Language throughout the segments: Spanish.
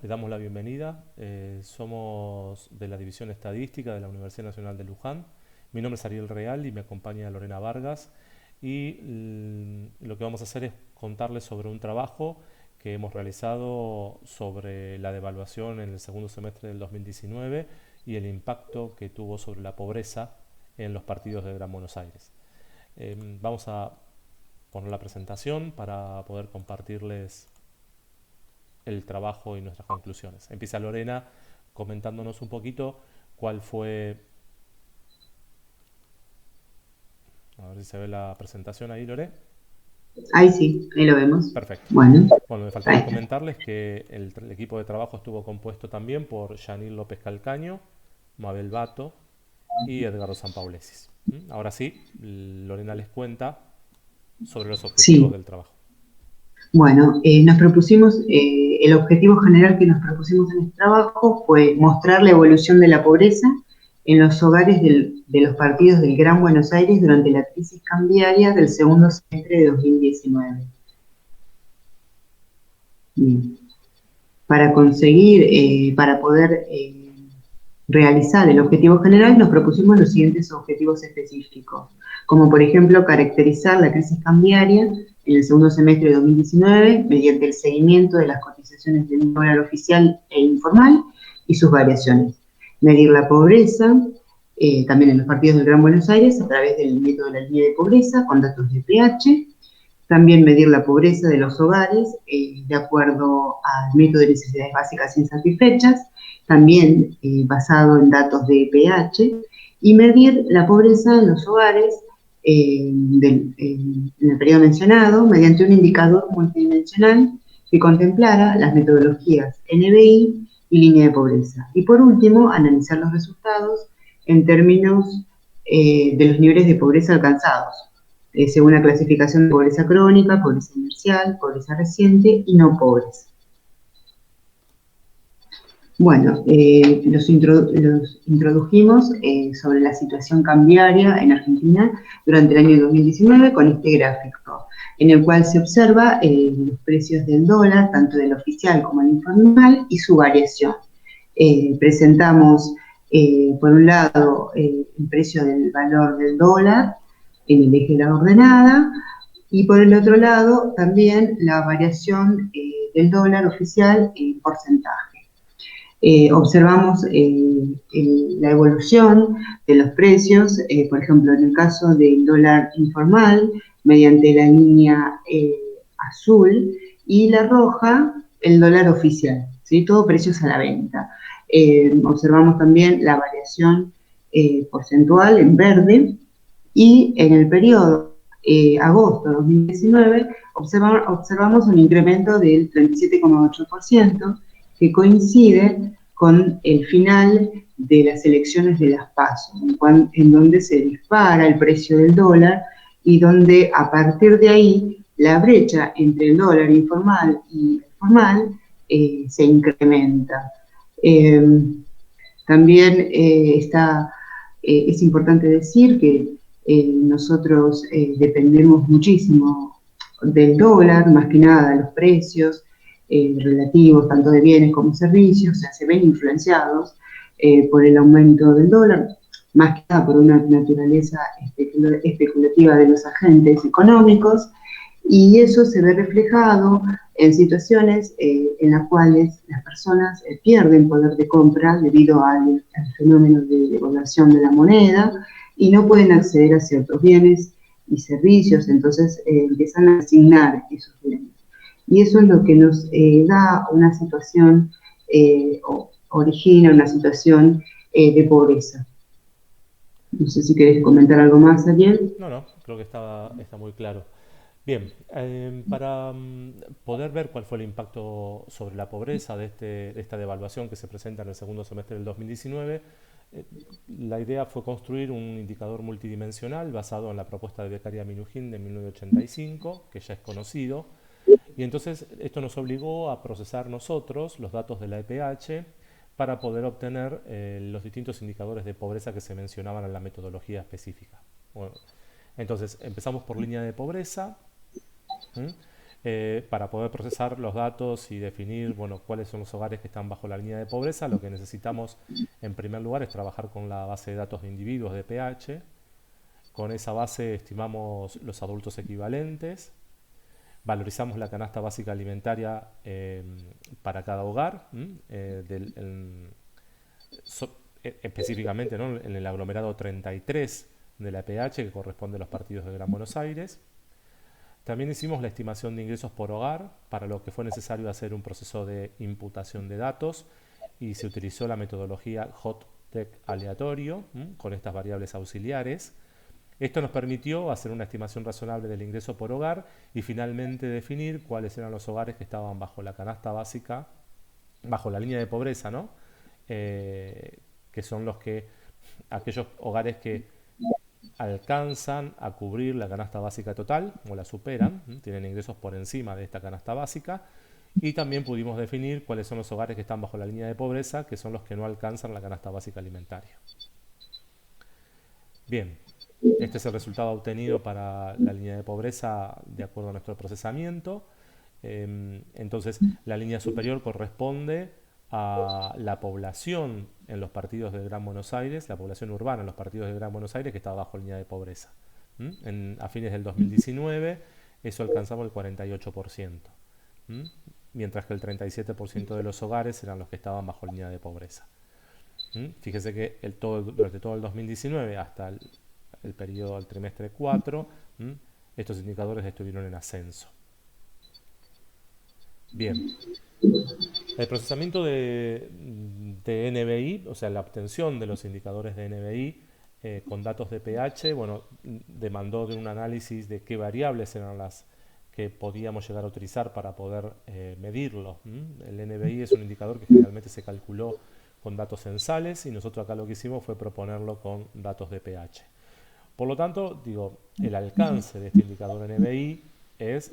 le damos la bienvenida. Somos de la División Estadística de la Universidad Nacional de Luján. Mi nombre es Ariel Real y me acompaña Lorena Vargas. Y lo que vamos a hacer es contarles sobre un trabajo que hemos realizado sobre la devaluación en el segundo semestre del 2019 y el impacto que tuvo sobre la pobreza en los partidos de Gran Buenos Aires. Vamos a poner la presentación para poder compartirles el trabajo y nuestras conclusiones. Empieza Lorena comentándonos un poquito cuál fue... A ver si se ve la presentación ahí, Lore. Ahí sí, ahí lo vemos. Perfecto. Bueno, Bueno, me ahí faltaba está. comentarles que el equipo de trabajo estuvo compuesto también por Yanil López Calcaño, Mabel Bato y Edgardo Sampaulesis. Ahora sí, Lorena les cuenta sobre los objetivos Sí, del trabajo. bueno, nos propusimos, el objetivo general que nos propusimos en este trabajo fue mostrar la evolución de la pobreza en los hogares de los partidos del Gran Buenos Aires durante la crisis cambiaria del segundo semestre de 2019. Bien. Para conseguir, para poder realizar el objetivo general, nos propusimos los siguientes objetivos específicos, como por ejemplo caracterizar la crisis cambiaria en el segundo semestre de 2019 mediante el seguimiento de las cotizaciones del dólar oficial e informal y sus variaciones, medir la pobreza, también en los partidos del Gran Buenos Aires a través del método de la línea de pobreza con datos de pH, también medir la pobreza de los hogares de acuerdo al método de necesidades básicas insatisfechas, también basado en datos de pH, y medir la pobreza en los hogares en el periodo mencionado mediante un indicador multidimensional que contemplara las metodologías NBI y línea de pobreza. Y por último, analizar los resultados en términos de los niveles de pobreza alcanzados, según la clasificación de pobreza crónica, pobreza inercial, pobreza reciente y no pobres. Bueno, los introdujimos sobre la situación cambiaria en Argentina durante el año 2019 con este gráfico, en el cual se observa los precios del dólar, tanto del oficial como el informal, y su variación. Presentamos, por un lado, el precio del valor del dólar en el eje de la ordenada, y por el otro lado también la variación del dólar oficial en porcentaje. Observamos la evolución de los precios, por ejemplo, en el caso del dólar informal, mediante la línea azul, y la roja, el dólar oficial, ¿sí? Todo precios a la venta. Observamos también la variación porcentual en verde, y en el periodo agosto de 2019 observamos un incremento del 37,8% que coincide con el final de las elecciones de las PASO, en donde se dispara el precio del dólar y donde a partir de ahí la brecha entre el dólar informal y el formal se incrementa. Eh, También es importante decir que nosotros dependemos muchísimo del dólar, más que nada los precios relativos tanto de bienes como servicios, o sea, se ven influenciados por el aumento del dólar, más que nada por una naturaleza especulativa de los agentes económicos, y eso se ve reflejado en situaciones en las cuales las personas pierden poder de compra debido al fenómeno de devaluación de la moneda y no pueden acceder a ciertos bienes y servicios, entonces empiezan a asignar esos bienes. Y eso es lo que nos da una situación, o origina una situación de pobreza. No sé si querés comentar algo más, Ariel. No, no, creo que está muy claro. Bien, para poder ver cuál fue el impacto sobre la pobreza de esta devaluación que se presenta en el segundo semestre del 2019, eh, la idea fue construir un indicador multidimensional basado en la propuesta de Beccaria Minujín de 1985, que ya es conocido, y entonces esto nos obligó a procesar nosotros los datos de la EPH para poder obtener los distintos indicadores de pobreza que se mencionaban en la metodología específica. Bueno, entonces empezamos por línea de pobreza. ¿Mm? para poder procesar los datos y definir, bueno, cuáles son los hogares que están bajo la línea de pobreza. Lo que necesitamos en primer lugar es trabajar con la base de datos de individuos de PH. Con esa base estimamos los adultos equivalentes, valorizamos la canasta básica alimentaria para cada hogar, específicamente, ¿no?, en el aglomerado 33 de la PH, que corresponde a los partidos de Gran Buenos Aires. También hicimos la estimación de ingresos por hogar, para lo que fue necesario hacer un proceso de imputación de datos y se utilizó la metodología hot-tech aleatorio con estas variables auxiliares. Esto nos permitió hacer una estimación razonable del ingreso por hogar y finalmente definir cuáles eran los hogares que estaban bajo la canasta básica, bajo la línea de pobreza, ¿no? Que son aquellos hogares que alcanzan a cubrir la canasta básica total o la superan, tienen ingresos por encima de esta canasta básica, y también pudimos definir cuáles son los hogares que están bajo la línea de pobreza, que son los que no alcanzan la canasta básica alimentaria. Bien, este es el resultado obtenido para la línea de pobreza de acuerdo a nuestro procesamiento. Entonces, la línea superior corresponde a la población en los partidos del Gran Buenos Aires, la población urbana en los partidos del Gran Buenos Aires que está bajo línea de pobreza. A fines del 2019 eso alcanzaba el 48%, mientras que el 37% de los hogares eran los que estaban bajo línea de pobreza. Fíjese que durante todo el 2019 hasta el periodo del trimestre 4, estos indicadores estuvieron en ascenso. Bien, el procesamiento de NBI, o sea, la obtención de los indicadores de NBI con datos de pH, bueno, demandó de un análisis de qué variables eran las que podíamos llegar a utilizar para poder medirlo. El NBI es un indicador que generalmente se calculó con datos censales y nosotros acá lo que hicimos fue proponerlo con datos de pH. Por lo tanto, el alcance de este indicador NBI es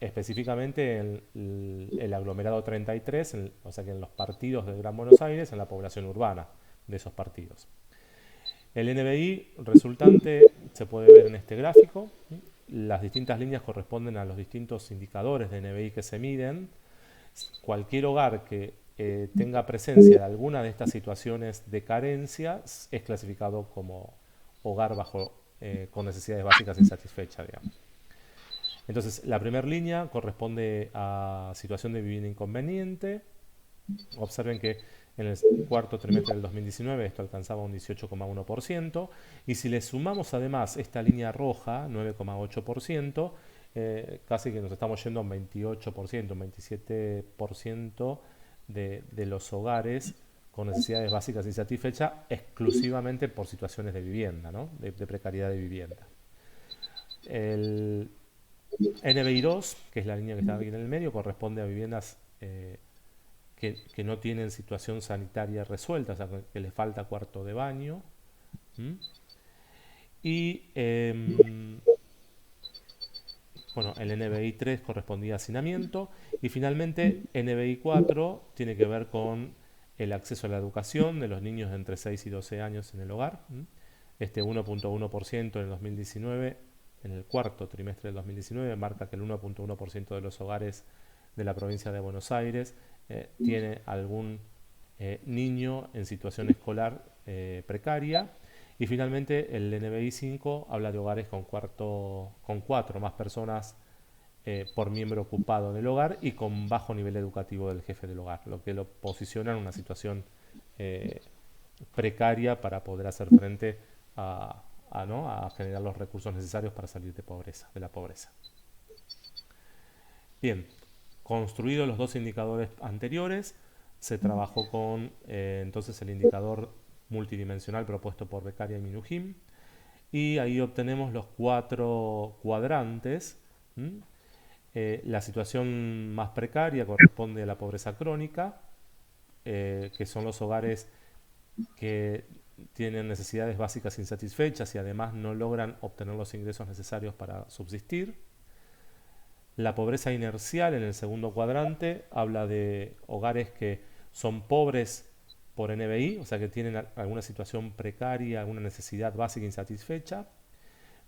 específicamente en el aglomerado 33, o sea que en los partidos del Gran Buenos Aires, en la población urbana de esos partidos. El NBI resultante se puede ver en este gráfico. Las distintas líneas corresponden a los distintos indicadores de NBI que se miden. Cualquier hogar que tenga presencia de alguna de estas situaciones de carencia es clasificado como hogar con necesidades básicas insatisfechas, digamos. Entonces, la primera línea corresponde a situación de vivienda inconveniente. Observen que en el cuarto trimestre del 2019 esto alcanzaba un 18,1%, y si le sumamos además esta línea roja, 9,8%, casi que nos estamos yendo a un 28%, un 27% de los hogares con necesidades básicas insatisfechas exclusivamente por situaciones de vivienda, ¿no?, de precariedad de vivienda. El NBI2, que es la línea que está aquí en el medio, corresponde a viviendas que no tienen situación sanitaria resuelta, o sea, que les falta cuarto de baño. Y bueno, el NBI3 correspondía a hacinamiento. Y finalmente, NBI4 tiene que ver con el acceso a la educación de los niños de entre 6 y 12 años en el hogar. Este 1,1% en el 2019, en el cuarto trimestre del 2019, marca que el 1,1% de los hogares de la provincia de Buenos Aires tiene algún niño en situación escolar precaria. Y finalmente el NBI 5 habla de hogares con 4 más personas por miembro ocupado en el hogar y con bajo nivel educativo del jefe del hogar, lo que lo posiciona en una situación precaria para poder hacer frente a generar los recursos necesarios para salir de la pobreza. Bien, construidos los dos indicadores anteriores, se trabajó con entonces el indicador multidimensional propuesto por Beccaria y Minujín, y ahí obtenemos los 4 cuadrantes. La situación más precaria corresponde a la pobreza crónica, que son los hogares que tienen necesidades básicas insatisfechas y además no logran obtener los ingresos necesarios para subsistir. La pobreza inercial, en el segundo cuadrante, habla de hogares que son pobres por NBI, o sea que tienen alguna situación precaria, alguna necesidad básica insatisfecha,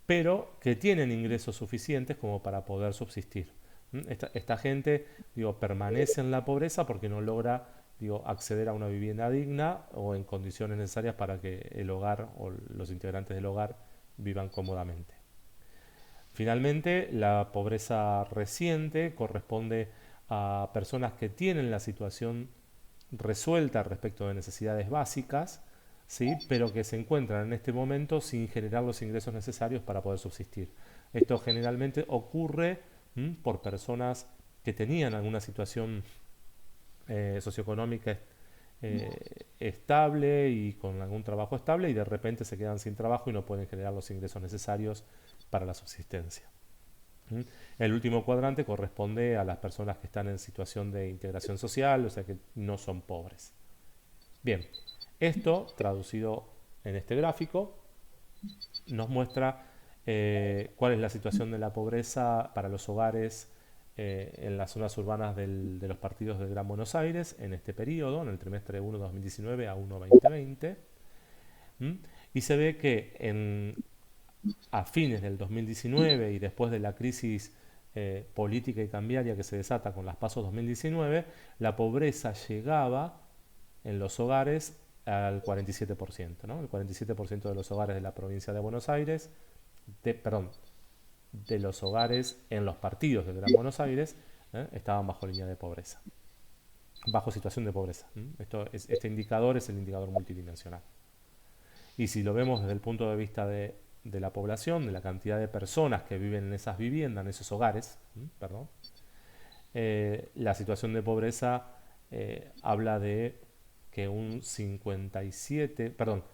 pero que tienen ingresos suficientes como para poder subsistir. Esta gente, digo, permanece en la pobreza porque no logra, digo, acceder a una vivienda digna o en condiciones necesarias para que el hogar o los integrantes del hogar vivan cómodamente. Finalmente, la pobreza reciente corresponde a personas que tienen la situación resuelta respecto de necesidades básicas, ¿sí? Pero que se encuentran en este momento sin generar los ingresos necesarios para poder subsistir. Esto generalmente ocurre por personas que tenían alguna situación socioeconómica estable y con algún trabajo estable y de repente se quedan sin trabajo y no pueden generar los ingresos necesarios para la subsistencia. El último cuadrante corresponde a las personas que están en situación de integración social, o sea que no son pobres. Bien, esto traducido en este gráfico nos muestra cuál es la situación de la pobreza para los hogares en las zonas urbanas de los partidos del Gran Buenos Aires en este periodo, en el trimestre 1 2019 a 1 2020. Y se ve que a fines del 2019 y después de la crisis política y cambiaria que se desata con las PASO 2019, la pobreza llegaba en los hogares al 47%, ¿no? El 47% de los hogares de la provincia de Buenos Aires, de los hogares en los partidos del Gran Buenos Aires, estaban bajo línea de pobreza, bajo situación de pobreza. Este indicador es el indicador multidimensional. Y si lo vemos desde el punto de vista de la población, de la cantidad de personas que viven en esas viviendas, en esos hogares, la situación de pobreza habla de que un 57, perdón,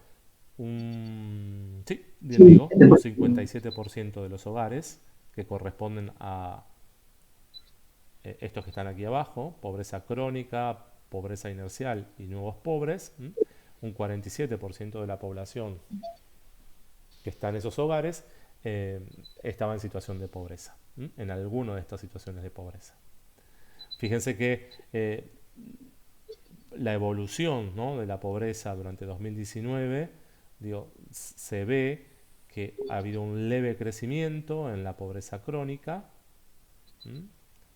sí, bien Sí, digo, un 57% de los hogares que corresponden a estos que están aquí abajo, pobreza crónica, pobreza inercial y nuevos pobres, un 47% de la población que está en esos hogares estaba en situación de pobreza, en alguna de estas situaciones de pobreza. Fíjense que la evolución, ¿no?, de la pobreza durante 2019, digo, se ve que ha habido un leve crecimiento en la pobreza crónica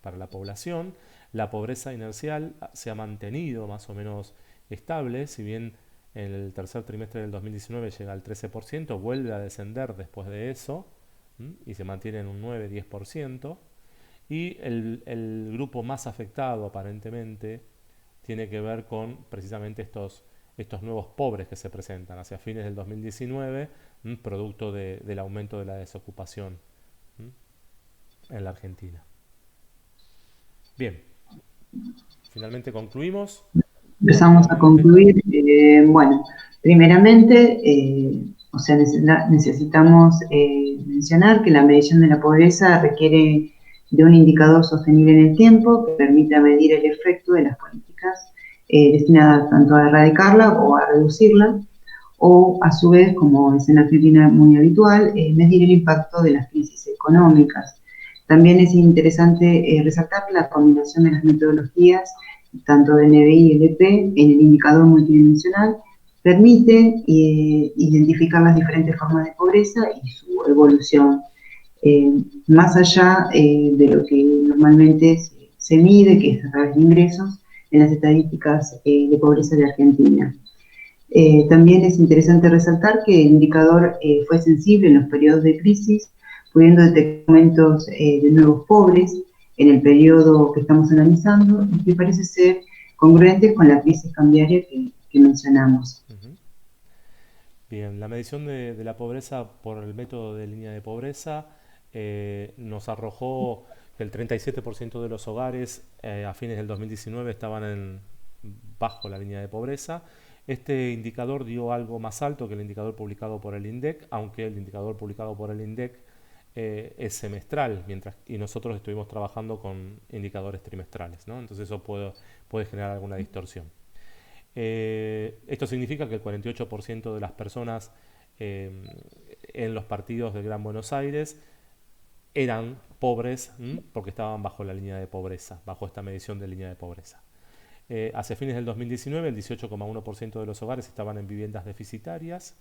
para la población. La pobreza inercial se ha mantenido más o menos estable, si bien en el tercer trimestre del 2019 llega al 13%, vuelve a descender después de eso y se mantiene en un 9-10%. Y el grupo más afectado aparentemente tiene que ver con precisamente estos nuevos pobres que se presentan hacia fines del 2019, producto del aumento de la desocupación en la Argentina. Bien, finalmente concluimos. Empezamos a Rápidamente. concluir. Bueno, primeramente, o sea, necesitamos mencionar que la medición de la pobreza requiere de un indicador sostenible en el tiempo que permita medir el efecto de las políticas destinadas tanto a erradicarla o a reducirla, o a su vez, como es en Argentina muy habitual, medir el impacto de las crisis económicas. También es interesante resaltar la combinación de las metodologías tanto de NBI y LP en el indicador multidimensional permite identificar las diferentes formas de pobreza y su evolución, más allá de lo que normalmente se mide, que es a través de ingresos, en las estadísticas de pobreza de Argentina. También es interesante resaltar que el indicador fue sensible en los periodos de crisis, pudiendo detectar aumentos de nuevos pobres en el periodo que estamos analizando y que parece ser congruente con la crisis cambiaria que mencionamos. Bien, la medición de la pobreza por el método de línea de pobreza nos arrojó que el 37% de los hogares a fines del 2019 estaban bajo la línea de pobreza. Este indicador dio algo más alto que el indicador publicado por el INDEC, aunque el indicador publicado por el INDEC es semestral, y nosotros estuvimos trabajando con indicadores trimestrales, ¿no? Entonces eso puede generar alguna distorsión. Esto significa que el 48% de las personas en los partidos del Gran Buenos Aires eran pobres porque estaban bajo la línea de pobreza, bajo esta medición de línea de pobreza. Hacia fines del 2019, el 18,1% de los hogares estaban en viviendas deficitarias,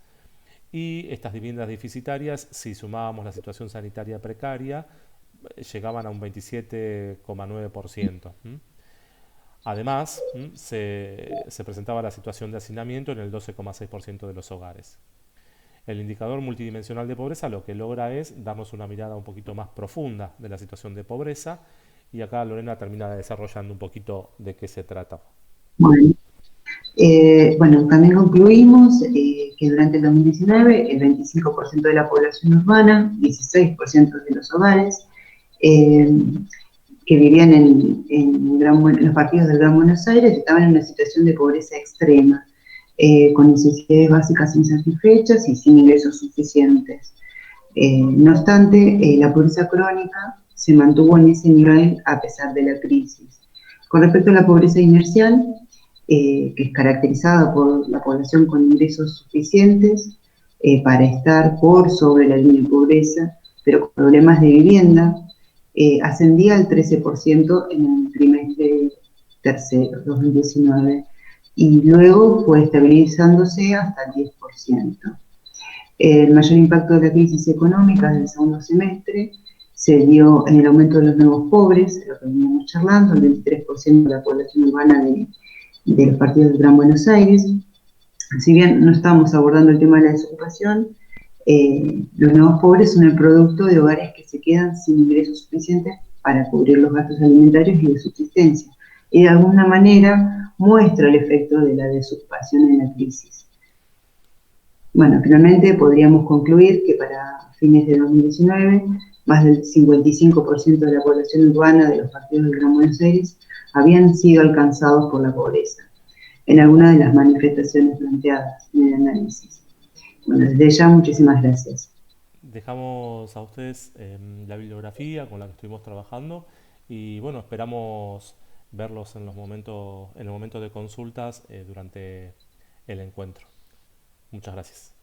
y estas viviendas deficitarias, si sumábamos la situación sanitaria precaria, llegaban a un 27,9%. Además, se presentaba la situación de hacinamiento en el 12,6% de los hogares. El indicador multidimensional de pobreza lo que logra es darnos una mirada un poquito más profunda de la situación de pobreza, y acá Lorena termina desarrollando un poquito de qué se trata. Bueno, bueno, también concluimos que durante el 2019 el 25% de la población urbana, 16% de los hogares, eh, que vivían en los partidos del Gran Buenos Aires estaban en una situación de pobreza extrema, con necesidades básicas insatisfechas y sin ingresos suficientes. No obstante, la pobreza crónica se mantuvo en ese nivel a pesar de la crisis. Con respecto a la pobreza inercial, que es caracterizada por la población con ingresos suficientes para estar por sobre la línea de pobreza, pero con problemas de vivienda, ascendía al 13% en el trimestre tercero, 2019, y luego fue estabilizándose hasta el 10%. El mayor impacto de la crisis económica del segundo semestre se dio en el aumento de los nuevos pobres, lo que veníamos charlando, el 23% de la población urbana de los partidos del Gran Buenos Aires. Si bien no estamos abordando el tema de la desocupación, los nuevos pobres son el producto de hogares que se quedan sin ingresos suficientes para cubrir los gastos alimentarios y de subsistencia. Y de alguna manera muestra el efecto de la desocupación en la crisis. Bueno, finalmente podríamos concluir que para fines de 2019, más del 55% de la población urbana de los partidos del Gran Buenos Aires habían sido alcanzados por la pobreza, en alguna de las manifestaciones planteadas en el análisis. Bueno, desde ya, muchísimas gracias. Dejamos a ustedes la bibliografía con la que estuvimos trabajando, y bueno, esperamos verlos en el momento de consultas durante el encuentro. Muchas gracias.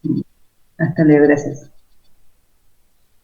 Hasta luego, gracias.